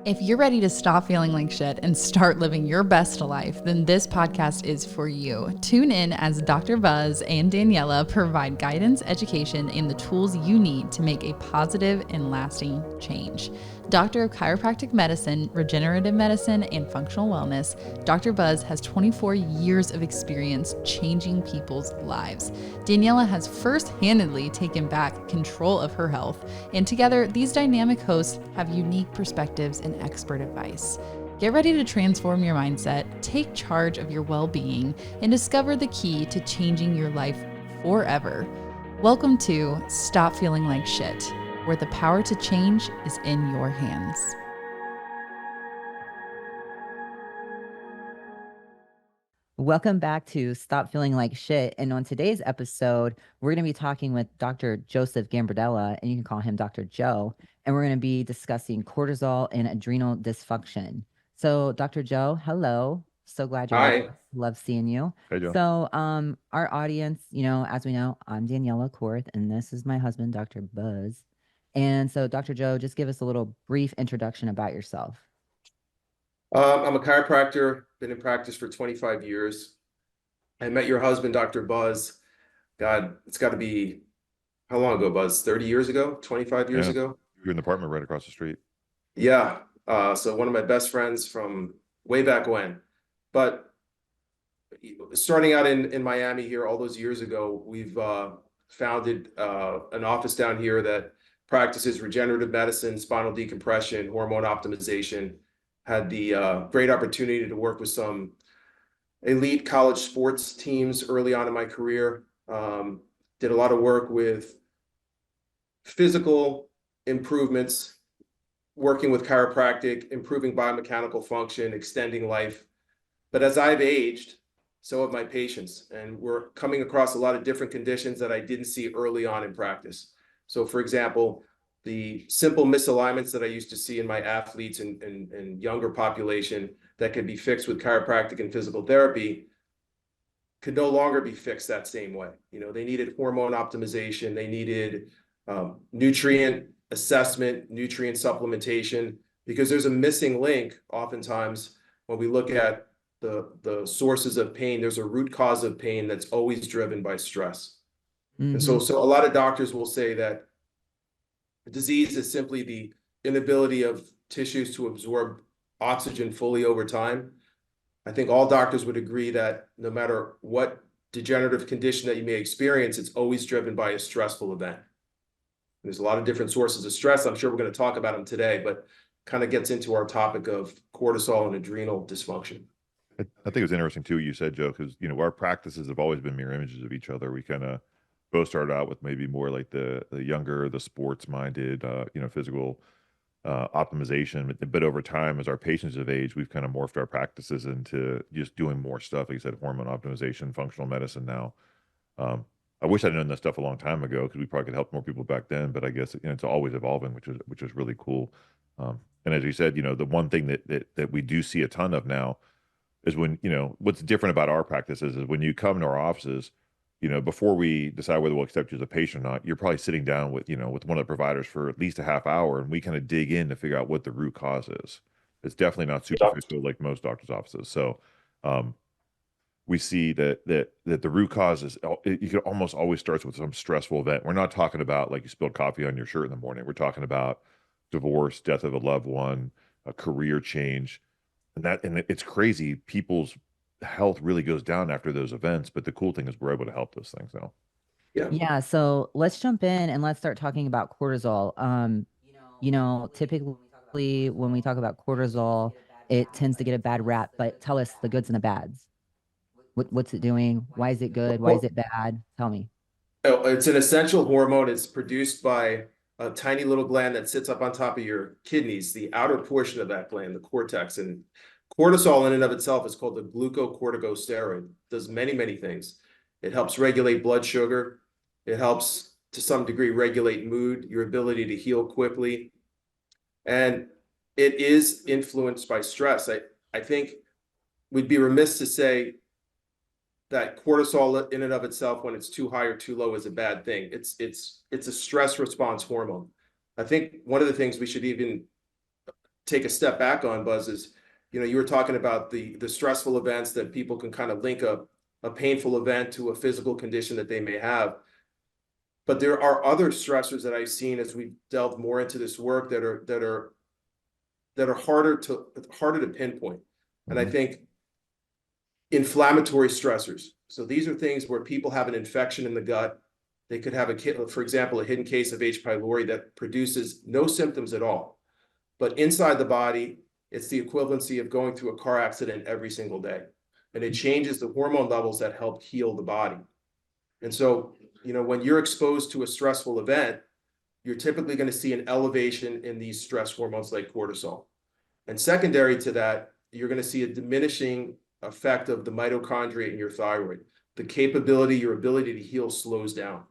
If you're ready to stop feeling like shit and start living your best life, then this podcast is for you. Tune in as Dr. Buzz and Daniela provide guidance, education, and the tools you need to make a positive and lasting change. Doctor of Chiropractic Medicine, Regenerative Medicine, and Functional Wellness, Dr. Buzz has 24 years of experience changing people's lives. Daniela has first-handedly taken back control of her health, and together, these dynamic hosts have unique perspectives and expert advice. Get ready to transform your mindset, take charge of your well-being, and discover the key to changing your life forever. Welcome to Stop Feeling Like Shit, where the power to change is in your hands. Welcome back to Stop Feeling Like Shit. And on today's episode, we're going to be talking with Dr. Joseph Gambradella, and you can call him Dr. Joe. And we're going to be discussing cortisol and adrenal dysfunction. So, Dr. Joe, hello. So glad you're with Hi. us. Love seeing you. Hey, Joe. So, our audience, as we know, I'm Daniela Korth, and this is my husband, Dr. Buzz. And so, Dr. Joe, just give us a little brief introduction about yourself. I'm a chiropractor, been in practice for 25 years. I met your husband, Dr. Buzz. God, it's got to be, how long ago, Buzz? 30 years ago? 25 years ago? You're in the apartment right across the street. Yeah. So one of my best friends from way back when. But starting out in Miami here all those years ago, we've founded an office down here that practices regenerative medicine, spinal decompression, hormone optimization. Had the great opportunity to work with some elite college sports teams early on in my career. Did a lot of work with physical improvements, working with chiropractic, improving biomechanical function, extending life. But as I've aged, so have my patients, and we're coming across a lot of different conditions that I didn't see early on in practice. So for example, the simple misalignments that I used to see in my athletes and younger population that could be fixed with chiropractic and physical therapy could no longer be fixed that same way. They needed hormone optimization, they needed nutrient assessment, nutrient supplementation, because there's a missing link oftentimes when we look at the sources of pain. There's a root cause of pain that's always driven by stress. And so a lot of doctors will say that disease is simply the inability of tissues to absorb oxygen fully over time. I think all doctors would agree that no matter what degenerative condition that you may experience, it's always driven by a stressful event. There's a lot of different sources of stress. I'm sure we're going to talk about them today, but kind of gets into our topic of cortisol and adrenal dysfunction. I think it was interesting too, you said, Joe, because our practices have always been mirror images of each other. We kind of both started out with maybe more like the younger, the sports minded, physical optimization. But over time, as our patients have aged, we've kind of morphed our practices into just doing more stuff. Like you said, hormone optimization, functional medicine now. I wish I'd known that stuff a long time ago, because we probably could help more people back then. But I guess it's always evolving, which is really cool. And as you said, the one thing that we do see a ton of now is when, what's different about our practices is when you come to our offices, before we decide whether we'll accept you as a patient or not, you're probably sitting down with, with one of the providers for at least a half hour, and we kind of dig in to figure out what the root cause is. It's definitely not superficial like most doctors' offices. So we see that the root cause is, you can almost always starts with some stressful event. We're not talking about like you spilled coffee on your shirt in the morning. We're talking about divorce, death of a loved one, a career change. And it's crazy. People's health really goes down after those events, but the cool thing is we're able to help those things now. Yeah, so let's jump in and let's start talking about cortisol. Typically when we talk about cortisol, it tends to get a bad rap, but tell us the goods and the bads. What's it doing? Why is it good? Why is it bad? Tell me. It's an essential hormone. It's produced by a tiny little gland that sits up on top of your kidneys, the outer portion of that gland, the cortex. And cortisol in and of itself is called the glucocorticosteroid. It does many, many things. It helps regulate blood sugar. It helps to some degree regulate mood, your ability to heal quickly. And it is influenced by stress. I think we'd be remiss to say that cortisol in and of itself, when it's too high or too low, is a bad thing. It's a stress response hormone. I think one of the things we should even take a step back on, Buzz, is, you were talking about the stressful events that people can kind of link a painful event to a physical condition that they may have. But there are other stressors that I've seen as we delve more into this work that are harder to pinpoint. And I think inflammatory stressors. So these are things where people have an infection in the gut. They could have for example, a hidden case of H. pylori that produces no symptoms at all. But inside the body, it's the equivalency of going through a car accident every single day. And it changes the hormone levels that help heal the body. And so, when you're exposed to a stressful event, you're typically going to see an elevation in these stress hormones like cortisol. And secondary to that, you're going to see a diminishing effect of the mitochondria in your thyroid. The capability, your ability to heal slows down.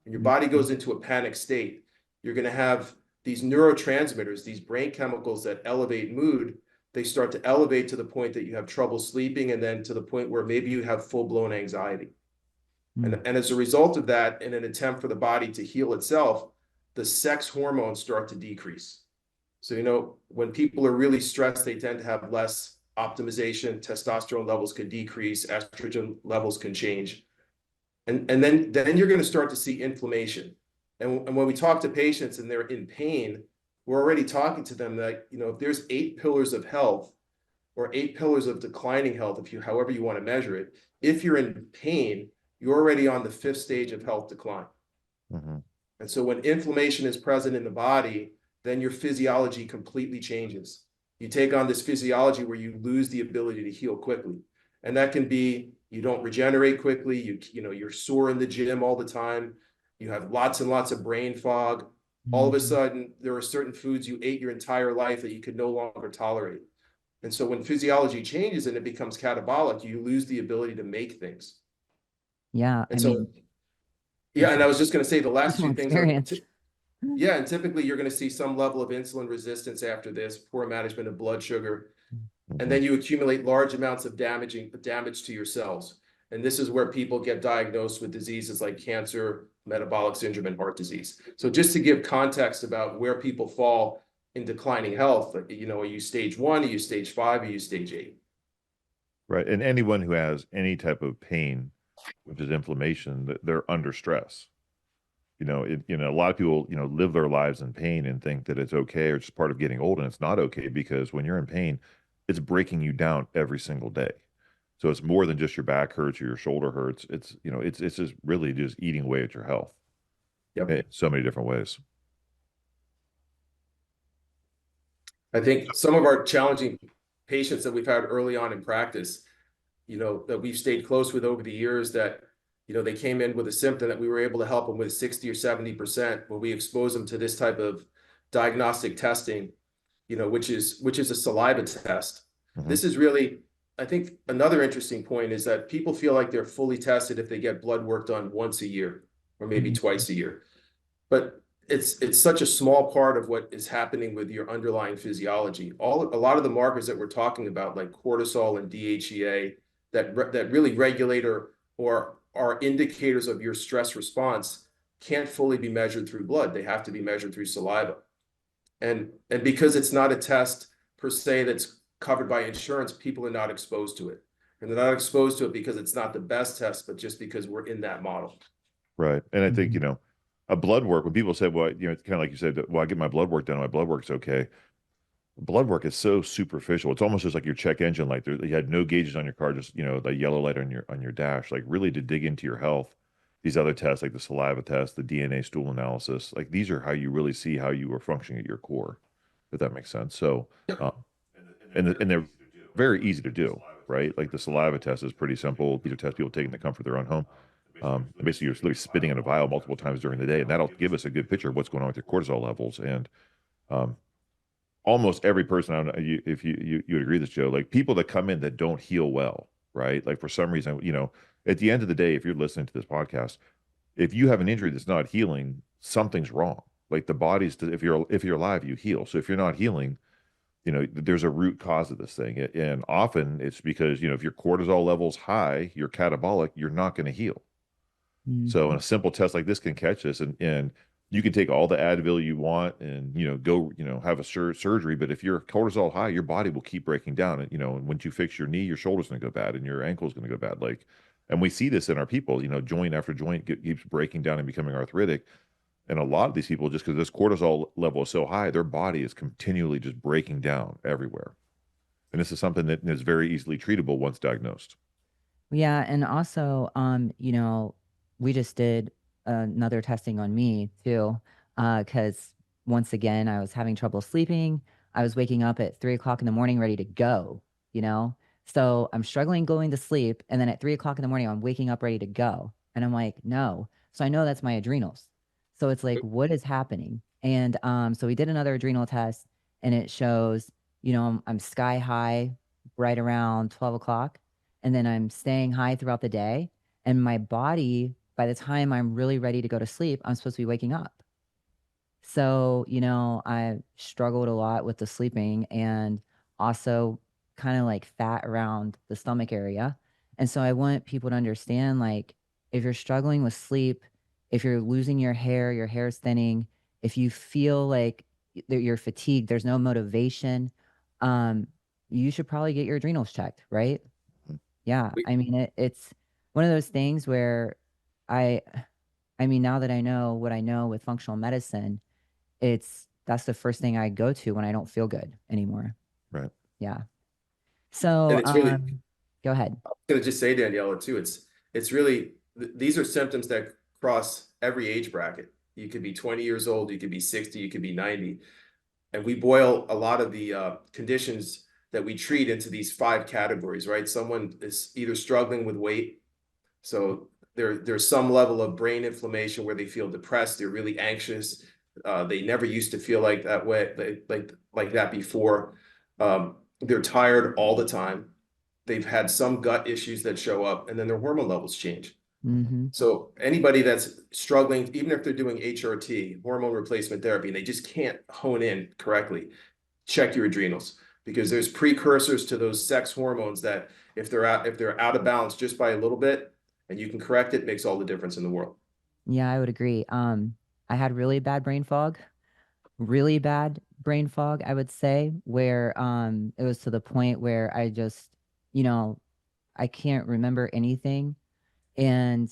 And your body goes into a panic state. You're going to have these neurotransmitters, these brain chemicals that elevate mood. They start to elevate to the point that you have trouble sleeping, and then to the point where maybe you have full-blown anxiety. And as a result of that, in an attempt for the body to heal itself, the sex hormones start to decrease. So, when people are really stressed, they tend to have less optimization. Testosterone levels can decrease, estrogen levels can change. And then you're going to start to see inflammation. And when we talk to patients and they're in pain, we're already talking to them that, if there's 8 pillars of health or 8 pillars of declining health, however you want to measure it, if you're in pain, you're already on the 5th stage of health decline. And so when inflammation is present in the body, then your physiology completely changes. You take on this physiology where you lose the ability to heal quickly. And that can be, you don't regenerate quickly, you're sore in the gym all the time, you have lots and lots of brain fog. All of a sudden, there are certain foods you ate your entire life that you could no longer tolerate. And so when physiology changes and it becomes catabolic, you lose the ability to make things. Yeah. And and I was just going to say the last 2 things and typically you're going to see some level of insulin resistance after this, poor management of blood sugar, and then you accumulate large amounts of damage to your cells. And this is where people get diagnosed with diseases like cancer, metabolic syndrome, and heart disease. So just to give context about where people fall in declining health, are you stage 1, are you stage 5, are you stage 8? Right. And anyone who has any type of pain, which is inflammation, they're under stress. A lot of people, live their lives in pain and think that it's okay or just part of getting old. And it's not okay, because when you're in pain, it's breaking you down every single day. So it's more than just your back hurts or your shoulder hurts. It's just really just eating away at your health. Yep. In so many different ways. I think some of our challenging patients that we've had early on in practice, that we've stayed close with over the years, that, they came in with a symptom that we were able to help them with 60 or 70% when we expose them to this type of diagnostic testing, which is a saliva test. This is really, I think, another interesting point is that people feel like they're fully tested if they get blood work done once a year or maybe twice a year. But it's such a small part of what is happening with your underlying physiology. A lot of the markers that we're talking about, like cortisol and DHEA, that really regulate or are indicators of your stress response, can't fully be measured through blood. They have to be measured through saliva. And because it's not a test per se that's covered by insurance, people are not exposed to it. And they're not exposed to it because it's not the best test, but just because we're in that model. Right. And I think, a blood work, when people say, well, it's kind of like you said, well, I get my blood work done, my blood work's okay. Blood work is so superficial. It's almost just like your check engine light. You had no gauges on your car, just, the yellow light on your dash. Like, really, to dig into your health, these other tests, like the saliva test, the DNA stool analysis, like, these are how you really see how you are functioning at your core, if that makes sense. So, and they're very easy to do, right? Like, the saliva test is pretty simple. These are tests people take in the comfort of their own home. Basically, you're literally spitting in a vial multiple times during the day, and that'll give us a good picture of what's going on with your cortisol levels. And almost every person, I don't know if you would agree with this, Joe, like, people that come in that don't heal well, right? Like, for some reason, at the end of the day, if you're listening to this podcast, if you have an injury that's not healing, something's wrong. Like, the body's, if you're alive, you heal. So if you're not healing, there's a root cause of this thing. And often it's because, if your cortisol level's high, you're catabolic, you're not going to heal. So in a simple test like this can catch this. And You can take all the Advil you want and, go, have a surgery. But if you're cortisol high, your body will keep breaking down. And, and once you fix your knee, your shoulder's going to go bad and your ankle's going to go bad. Like, and we see this in our people, joint after joint keeps breaking down and becoming arthritic. And a lot of these people, just because this cortisol level is so high, their body is continually just breaking down everywhere. And this is something that is very easily treatable once diagnosed. Yeah, and also, we just did another testing on me too, because once again, I was having trouble sleeping. I was waking up at 3 o'clock in the morning, ready to go, you know? So I'm struggling going to sleep. And then at 3 o'clock in the morning, I'm waking up ready to go. And I'm like, no. So I know that's my adrenals. So it's like, what is happening? And so we did another adrenal test and it shows, I'm sky high right around 12 o'clock. And then I'm staying high throughout the day. And my body, by the time I'm really ready to go to sleep, I'm supposed to be waking up. So, I struggled a lot with the sleeping and also kind of like fat around the stomach area. And so I want people to understand, like, if you're struggling with sleep, if you're losing your hair's thinning, if you feel like that you're fatigued, there's no motivation, you should probably get your adrenals checked, right? Yeah. We- I mean, it's one of those things where I, I mean, now that I know what I know with functional medicine, that's the first thing I go to when I don't feel good anymore. Right. Yeah. So, And it's really, go ahead. I'm going to just say, Daniela, too, it's really, these are symptoms that cross every age bracket. You could be 20 years old, you could be 60, you could be 90. And we boil a lot of the conditions that we treat into these 5 categories, right? Someone is either struggling with weight. So there's some level of brain inflammation where they feel depressed, they're really anxious. They never used to feel like that way, like that before. They're tired all the time. They've had some gut issues that show up, and then their hormone levels change. Mm-hmm. So anybody that's struggling, even if they're doing HRT, hormone replacement therapy, and they just can't hone in correctly, check your adrenals, because there's precursors to those sex hormones that if they're out of balance just by a little bit, and you can correct it, makes all the difference in the world. Yeah, I would agree. I had really bad brain fog, I would say, where it was to the point where I just, I can't remember anything. And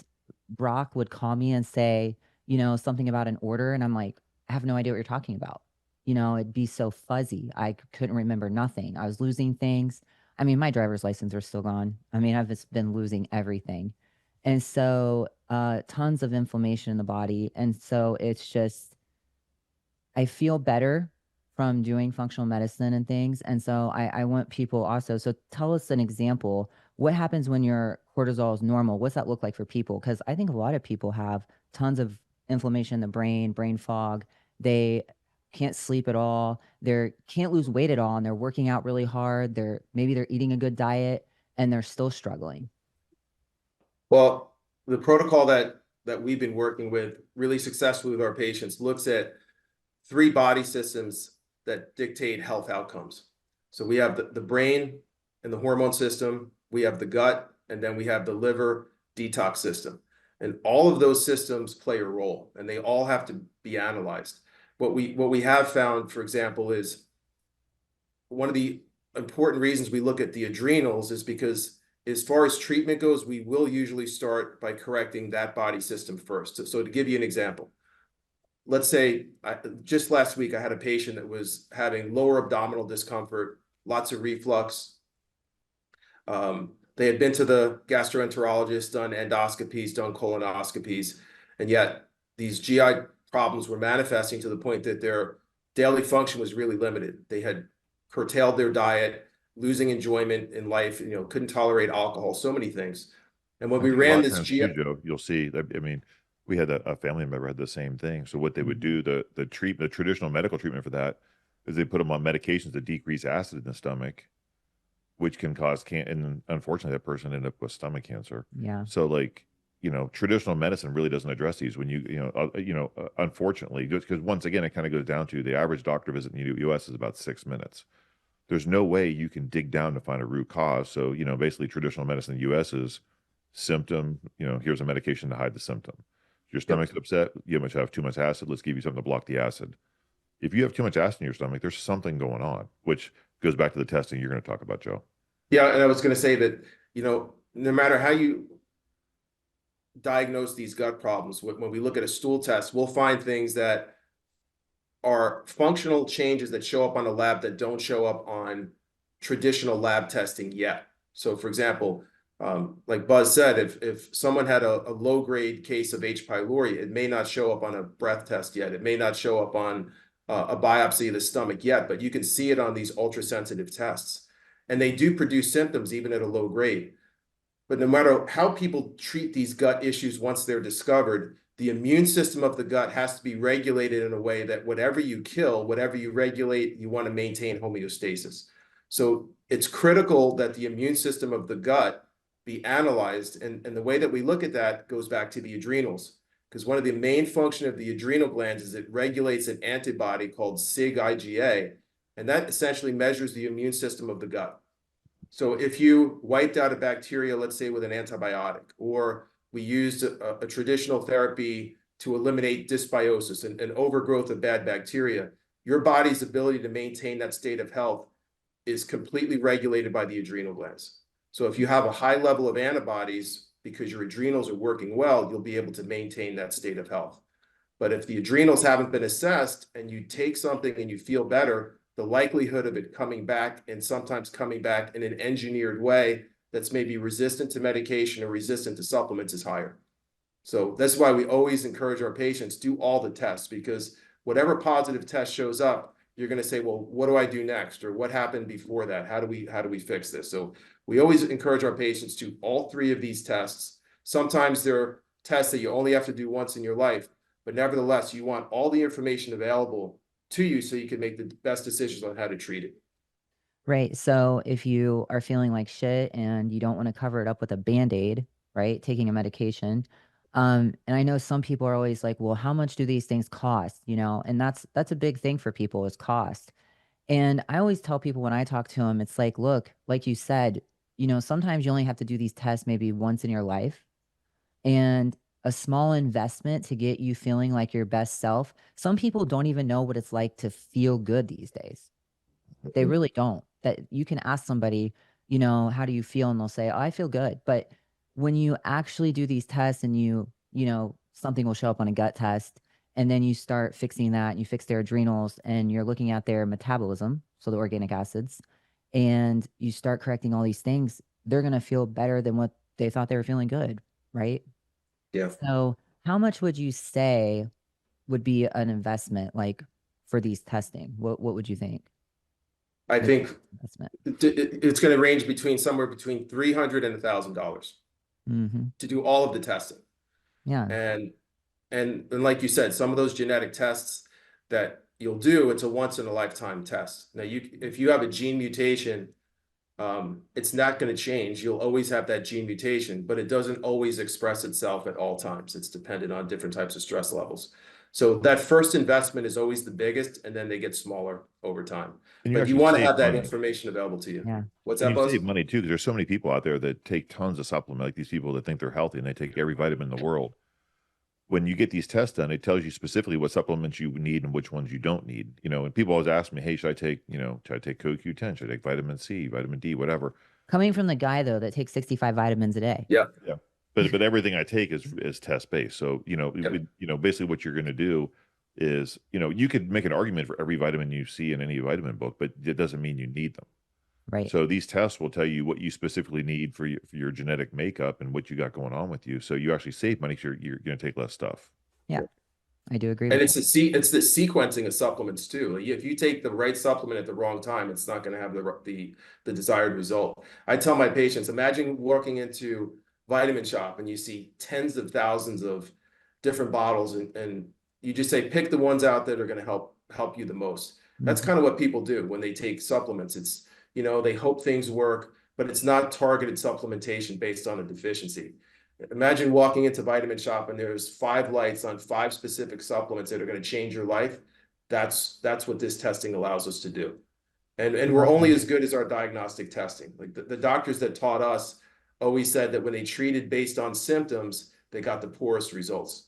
Brock would call me and say, something about an order. And I'm like, I have no idea what you're talking about. It'd be so fuzzy. I couldn't remember nothing. I was losing things. I mean, my driver's license are still gone. I mean, I've just been losing everything. And so tons of inflammation in the body. And so it's just, I feel better from doing functional medicine and things. And so I want people also, so tell us an example. What happens when your cortisol is normal? What's that look like for people? Because I think a lot of people have tons of inflammation in the brain fog. They can't sleep at all. They can't lose weight at all. And they're working out really hard. Maybe they're eating a good diet and they're still struggling. Well, the protocol that we've been working with really successfully with our patients looks at 3 body systems that dictate health outcomes. So we have the brain and the hormone system, we have the gut, and then we have the liver detox system. And all of those systems play a role, and they all have to be analyzed. What we have found, for example, is one of the important reasons we look at the adrenals is because as far as treatment goes, we will usually start by correcting that body system first. So to give you an example, let's say just last week I had a patient that was having lower abdominal discomfort, lots of reflux. They had been to the gastroenterologist, done endoscopies, done colonoscopies, and yet these GI problems were manifesting to the point that their daily function was really limited. They had curtailed their diet, losing enjoyment in life, couldn't tolerate alcohol, so many things. And when we ran this GI, Joe, you'll see that, I mean, we had a family member had the same thing. So what they would do, the traditional medical treatment for that is they put them on medications to decrease acid in the stomach, which can cause and unfortunately that person ended up with stomach cancer. Yeah. So traditional medicine really doesn't address these when unfortunately, just because once again, it kind of goes down to the average doctor visit in the US is about 6 minutes. There's no way you can dig down to find a root cause. So, basically traditional medicine in the US is symptom, here's a medication to hide the symptom. Your stomach's upset. You must have too much acid. Let's give you something to block the acid. If you have too much acid in your stomach, there's something going on, which goes back to the testing you're going to talk about, Joe. Yeah, and I was going to say that, no matter how you diagnose these gut problems, when we look at a stool test, we'll find things that are functional changes that show up on a lab that don't show up on traditional lab testing yet. So for example, like Buzz said, if someone had a low-grade case of H. pylori, it may not show up on a breath test yet. It may not show up on a biopsy of the stomach yet, but you can see it on these ultrasensitive tests. And they do produce symptoms even at a low grade. But no matter how people treat these gut issues once they're discovered, the immune system of the gut has to be regulated in a way that whatever you kill, whatever you regulate, you want to maintain homeostasis. So it's critical that the immune system of the gut be analyzed. And the way that we look at that goes back to the adrenals, because one of the main functions of the adrenal glands is it regulates an antibody called SIG-IgA, and that essentially measures the immune system of the gut. So if you wiped out a bacteria, let's say with an antibiotic, or we used a traditional therapy to eliminate dysbiosis and overgrowth of bad bacteria, your body's ability to maintain that state of health is completely regulated by the adrenal glands. So if you have a high level of antibodies because your adrenals are working well, you'll be able to maintain that state of health. But if the adrenals haven't been assessed and you take something and you feel better, the likelihood of it coming back, and sometimes coming back in an engineered way that's maybe resistant to medication or resistant to supplements, is higher. So that's why we always encourage our patients, do all the tests, because whatever positive test shows up, you're going to say, well, what do I do next? Or what happened before that? How do we fix this? So we always encourage our patients to do all three of these tests. Sometimes they're tests that you only have to do once in your life, but nevertheless, you want all the information available to you so you can make the best decisions on how to treat it. Right. So if you are feeling like shit and you don't want to cover it up with a Band-Aid, right? Taking a medication. And I know some people are always like, well, how much do these things cost? And that's a big thing for people, is cost. And I always tell people when I talk to them, it's like, look, like you said, sometimes you only have to do these tests maybe once in your life. And a small investment to get you feeling like your best self. Some people don't even know what it's like to feel good these days. They really don't. That you can ask somebody, how do you feel? And they'll say, oh, I feel good. But when you actually do these tests and something will show up on a gut test, and then you start fixing that and you fix their adrenals and you're looking at their metabolism, so the organic acids, and you start correcting all these things, they're going to feel better than what they thought they were feeling good. Right. Yeah. So how much would you say would be an investment, like, for these testing? What would you think? I think it's going to range somewhere between $300 and $1,000 to do all of the testing. Yeah. And like you said, some of those genetic tests that you'll do, it's a once in a lifetime test. Now, if you have a gene mutation, it's not going to change. You'll always have that gene mutation, but it doesn't always express itself at all times. It's dependent on different types of stress levels. So that first investment is always the biggest, and then they get smaller over time. But you want to have that information available to you. Yeah. What's And that, you Buzz? save money too, because there's so many people out there that take tons of supplement, like these people that think they're healthy and they take every vitamin in the world. When you get these tests done, it tells you specifically what supplements you need and which ones you don't need. And people always ask me, hey, should I take CoQ10? Should I take vitamin C, vitamin D, whatever? Coming from the guy, though, that takes 65 vitamins a day. Yeah. Yeah. But everything I take is test based. So, basically what you're going to do is, you could make an argument for every vitamin you see in any vitamin book, but it doesn't mean you need them. Right. So these tests will tell you what you specifically need for your genetic makeup and what you got going on with you. So you actually save money because you're going to take less stuff. Yeah, I do agree. And it's the sequencing of supplements too. If you take the right supplement at the wrong time, it's not going to have the desired result. I tell my patients, imagine walking into Vitamin Shop and you see tens of thousands of different bottles, and you just say, pick the ones out that are going to help you the most. That's kind of what people do when they take supplements. It's, they hope things work, but it's not targeted supplementation based on a deficiency. Imagine walking into Vitamin Shop and there's 5 lights on 5 specific supplements that are going to change your life. That's what this testing allows us to do. And we're only as good as our diagnostic testing. Like the doctors that taught us always said that when they treated based on symptoms, they got the poorest results.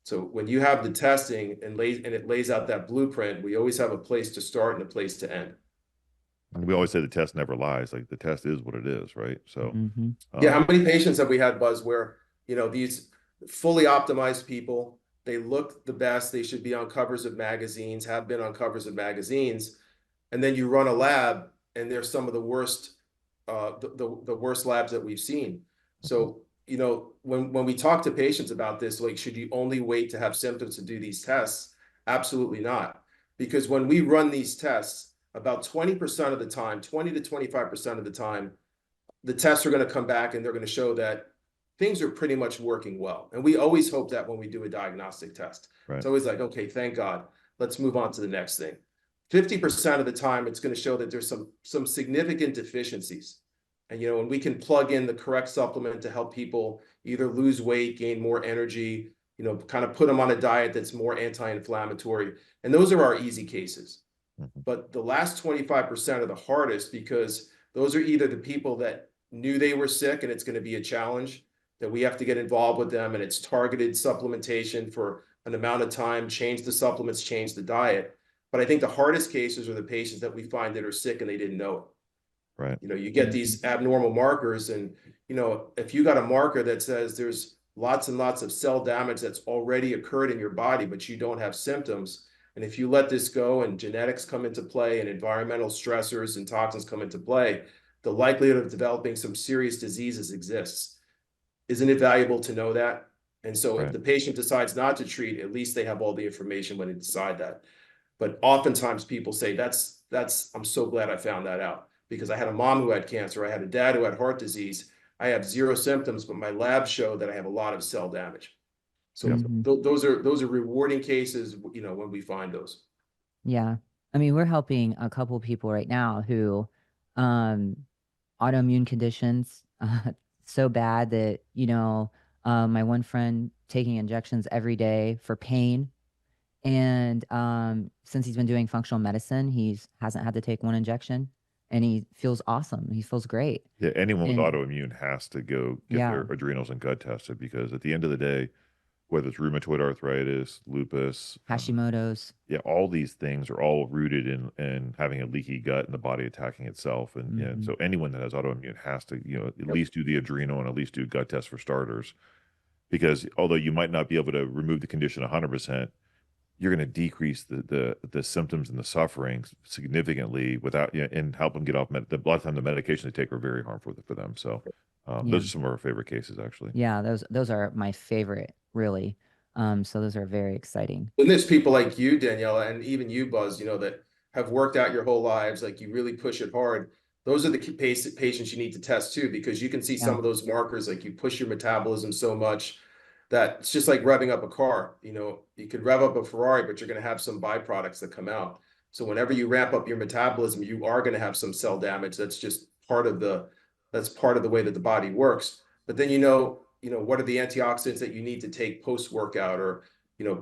So when you have the testing and it lays out that blueprint, we always have a place to start and a place to end. And we always say the test never lies. Like the test is what it is, right? So, yeah, how many patients have we had, Buzz, where, you know, these fully optimized people, they look the best, they should be on covers of magazines, have been on covers of magazines, and then you run a lab and they're some of the worst, the worst labs that we've seen. So, you know, when we talk to patients about this, like, should you only wait to have symptoms to do these tests? Absolutely not. Because when we run these tests, about 20% of the time, 20 to 25% of the time, the tests are going to come back and they're going to show that things are pretty much working well. And we always hope that when we do a diagnostic test. Right. It's always like, okay, thank God, let's move on to the next thing. 50% of the time, it's going to show that there's some significant deficiencies. And, you know, and we can plug in the correct supplement to help people either lose weight, gain more energy, you know, kind of put them on a diet that's more anti-inflammatory. And those are our easy cases. But the last 25% are the hardest, because those are either the people that knew they were sick and it's going to be a challenge that we have to get involved with them, and it's targeted supplementation for an amount of time, change the supplements, change the diet. But I think the hardest cases are the patients that we find that are sick and they didn't know it. Right. You know, you get these abnormal markers, and, you know, if you got a marker that says there's lots and lots of cell damage that's already occurred in your body, but you don't have symptoms, and if you let this go and genetics come into play and environmental stressors and toxins come into play, the likelihood of developing some serious diseases exists. Isn't it valuable to know that? And so if the patient decides not to treat, at least they have all the information when they decide that. But oftentimes people say, I'm so glad I found that out, because I had a mom who had cancer, I had a dad who had heart disease, I have zero symptoms, but my labs show that I have a lot of cell damage. So those are rewarding cases, you know, when we find those. Yeah. I mean, we're helping a couple people right now who autoimmune conditions so bad that, you know, my one friend taking injections every day for pain. And since he's been doing functional medicine, he hasn't had to take one injection, and he feels awesome. He feels great. Yeah, anyone with autoimmune has to go get their adrenals and gut tested, because at the end of the day, whether it's rheumatoid arthritis, lupus, Hashimoto's. Yeah, all these things are all rooted in having a leaky gut and the body attacking itself. And yeah, so anyone that has autoimmune has to, you know, at least do the adrenal and at least do gut tests for starters. Because although you might not be able to remove the condition 100%, you're going to decrease the symptoms and the suffering significantly without, you know, and help them get off. A lot of time the medication they take are very harmful for them. So those are some of our favorite cases, actually. Yeah, those are my favorite, really. So those are very exciting. And there's people like you, Daniela, and even you, Buzz, you know, that have worked out your whole lives, like you really push it hard. Those are the patients you need to test too, because you can see some of those markers, like you push your metabolism so much that it's just like revving up a car. You know, you could rev up a Ferrari, but you're going to have some byproducts that come out. So whenever you ramp up your metabolism, you are going to have some cell damage. That's just part of the way that the body works. But then, you know, what are the antioxidants that you need to take post-workout, or, you know,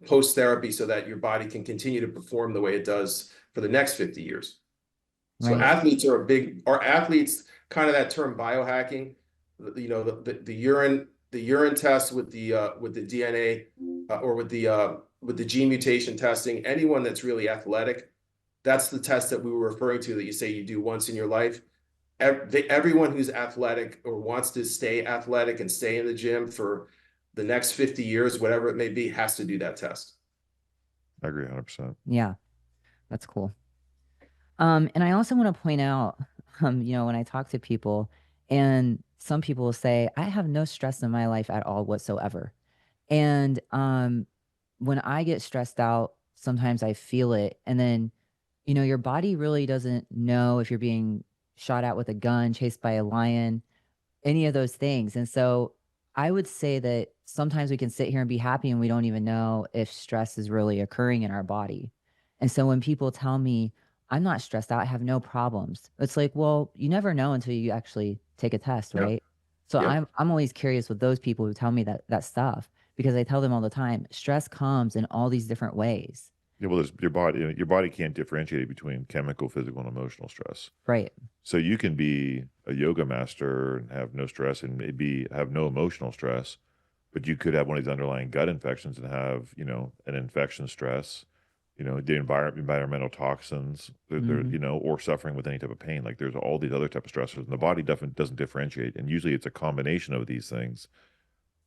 post-therapy, so that your body can continue to perform the way it does for the next 50 years. So athletes are athletes, kind of that term biohacking, you know, the urine test with the DNA or with the gene mutation testing. Anyone that's really athletic, that's the test that we were referring to, that you say you do once in your life. Everyone who's athletic or wants to stay athletic and stay in the gym for the next 50 years, whatever it may be, has to do that test. I agree 100%. Yeah, that's cool. And I also want to point out, you know, when I talk to people, and some people will say, I have no stress in my life at all whatsoever. And when I get stressed out, sometimes I feel it. And then, you know, your body really doesn't know if you're being shot at with a gun, chased by a lion, any of those things. And so I would say that sometimes we can sit here and be happy and we don't even know if stress is really occurring in our body. And so when people tell me, I'm not stressed out, I have no problems, it's like, well, you never know until you actually take a test, right? So I'm always curious with those people who tell me that stuff, because I tell them all the time, stress comes in all these different ways. Yeah, well, your body can't differentiate between chemical, physical, and emotional stress. Right. So you can be a yoga master and have no stress, and maybe have no emotional stress, but you could have one of these underlying gut infections and have, you know, an infection stress, you know, the environmental toxins, Mhm. you know, or suffering with any type of pain. Like there's all these other type of stressors, and the body definitely doesn't differentiate. And usually it's a combination of these things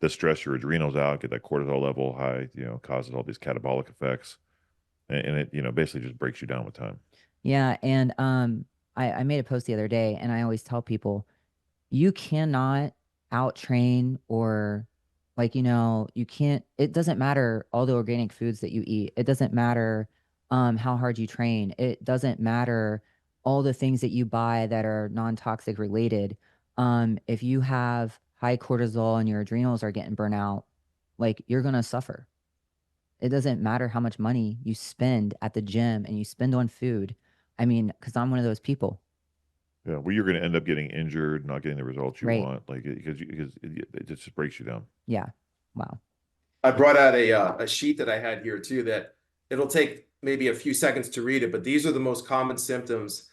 that stress your adrenals out, get that cortisol level high, you know, causes all these catabolic effects, and it, you know, basically just breaks you down with time. Yeah, and I made a post the other day, and I always tell people, you cannot out train or like, you know, you can't, it doesn't matter all the organic foods that you eat. It doesn't matter how hard you train. It doesn't matter all the things that you buy that are non-toxic related. If you have high cortisol and your adrenals are getting burnt out, like you're gonna suffer. It doesn't matter how much money you spend at the gym and you spend on food. I mean, because I'm one of those people. Yeah, well, you're going to end up getting injured, not getting the results you Right. want, like because it just breaks you down. Yeah. Wow. I brought out a sheet that I had here too, that it'll take maybe a few seconds to read it, but these are the most common symptoms.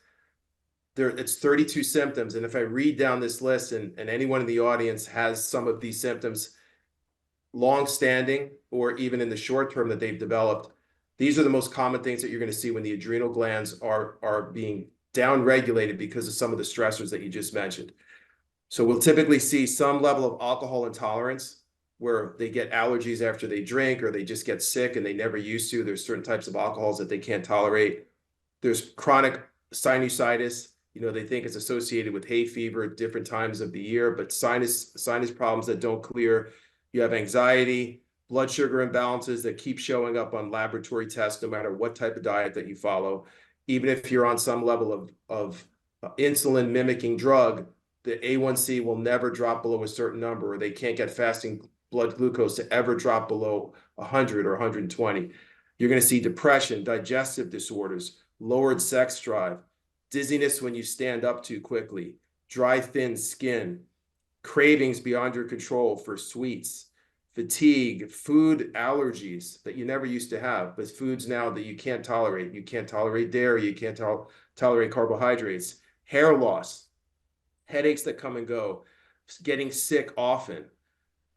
It's 32 symptoms. And if I read down this list and anyone in the audience has some of these symptoms long-standing or even in the short term that they've developed, these are the most common things that you're going to see when the adrenal glands are being downregulated because of some of the stressors that you just mentioned. So we'll typically see some level of alcohol intolerance where they get allergies after they drink, or they just get sick and they never used to. There's certain types of alcohols that they can't tolerate. There's chronic sinusitis. You know, they think it's associated with hay fever at different times of the year, but sinus problems that don't clear. You have anxiety, blood sugar imbalances that keep showing up on laboratory tests, no matter what type of diet that you follow. Even if you're on some level of insulin mimicking drug, the A1C will never drop below a certain number, or they can't get fasting blood glucose to ever drop below 100 or 120. You're going to see depression, digestive disorders, lowered sex drive, dizziness when you stand up too quickly, dry, thin skin, cravings beyond your control for sweets, fatigue, food allergies that you never used to have, but foods now that you can't tolerate. You can't tolerate dairy, you can't tolerate carbohydrates, hair loss, headaches that come and go, getting sick often,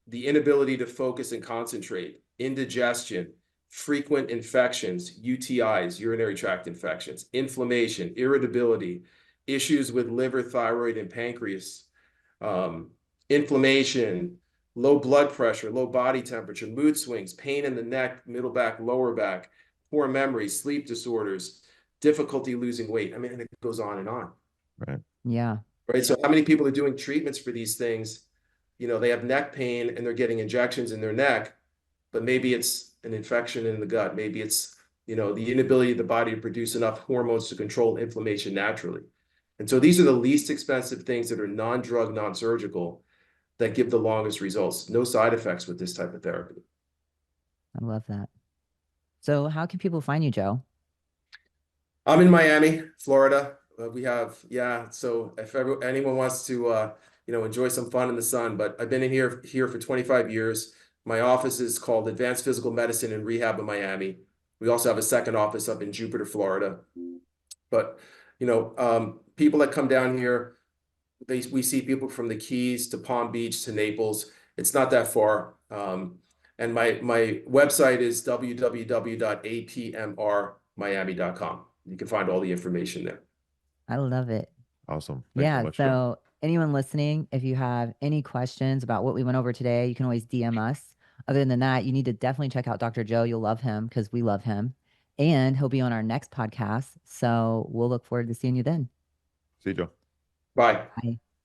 the inability to focus and concentrate, indigestion, frequent infections, UTIs, urinary tract infections, inflammation, irritability, issues with liver, thyroid, and pancreas, inflammation, low blood pressure, low body temperature, mood swings, pain in the neck, middle back, lower back, poor memory, sleep disorders, difficulty losing weight. I mean, it goes on and on. Right. Yeah. Right. So how many people are doing treatments for these things? You know, they have neck pain and they're getting injections in their neck, but maybe it's an infection in the gut. Maybe it's, you know, the inability of the body to produce enough hormones to control inflammation naturally. And so these are the least expensive things that are non-drug, non-surgical, that give the longest results. No side effects with this type of therapy. I love that. So how can people find you, Joe? I'm in Miami, Florida. We have, yeah. So if anyone wants to, you know, enjoy some fun in the sun, but I've been in here for 25 years. My office is called Advanced Physical Medicine and Rehab in Miami. We also have a second office up in Jupiter, Florida. But, you know, people that come down here, we see people from the Keys to Palm Beach to Naples. It's not that far. And my website is www.apmrmiami.com. You can find all the information there. I love it. Awesome. Thanks so Yeah. much, Joe. So anyone listening, if you have any questions about what we went over today, you can always DM us. Other than that, you need to definitely check out Dr. Joe. You'll love him because we love him. And he'll be on our next podcast. So we'll look forward to seeing you then. See you, Joe. Bye. Bye.